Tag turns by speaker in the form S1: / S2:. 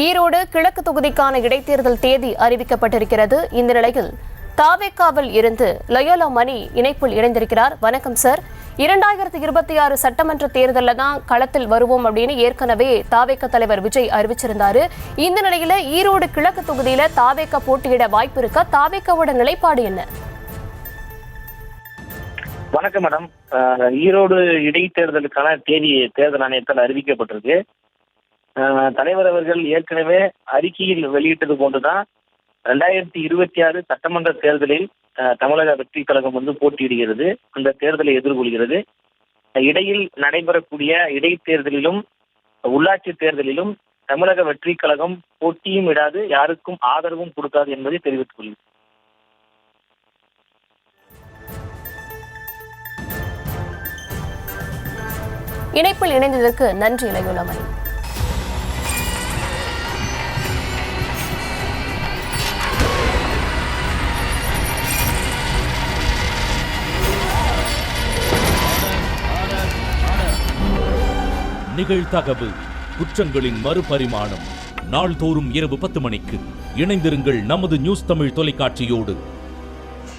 S1: ஈரோடு கிழக்கு தொகுதிக்கான இடைத்தேர்தல் தேதி அறிவிக்கப்பட்டிருக்கிறது. இந்த நிலையில் தாவேக்காவில் இருந்து லயோலா மணி இணைப்பில் இணைந்திருக்கிறார். வணக்கம் சார். 2026 சட்டமன்ற தேர்தலில் தான் களத்தில் வருவோம் அப்படின்னு ஏற்கனவே தாவேக்க தலைவர் விஜய் அறிவிச்சிருந்தாரு. இந்த நிலையில ஈரோடு கிழக்கு தொகுதியில தாவேக்க போட்டியிட வாய்ப்பு இருக்கா? தாவேக்காவோட நிலைப்பாடு என்ன?
S2: வணக்கம் மேடம். ஈரோடு இடைத்தேர்தலுக்கான தேதி தேர்தல் ஆணையத்தால் அறிவிக்கப்பட்டிருக்கு. தலைவர் அவர்கள் ஏற்கனவே அறிக்கையில் வெளியிட்டது போன்றுதான் 2026 சட்டமன்ற தேர்தலில் தமிழக வெற்றி கழகம் போட்டியிடுகிறது. அந்த தேர்தலை எதிர்கொள்கிறது. இடையில் நடைபெறக்கூடிய இடைத்தேர்தலிலும் உள்ளாட்சி தேர்தலிலும் தமிழக வெற்றி கழகம் போட்டியும் இடாது, யாருக்கும் ஆதரவும் கொடுக்காது என்பதை தெரிவித்துக் கொள்கிறேன்.
S1: இணைப்பில் இணைந்ததற்கு நன்றி லயோலா மணி.
S3: நிகழ்தகவு குற்றங்களின் மறுபரிமாணம் நாள்தோறும் இரவு 10 மணிக்கு இணைந்திருங்கள் நமது நியூஸ் தமிழ் தொலைக்காட்சியோடு.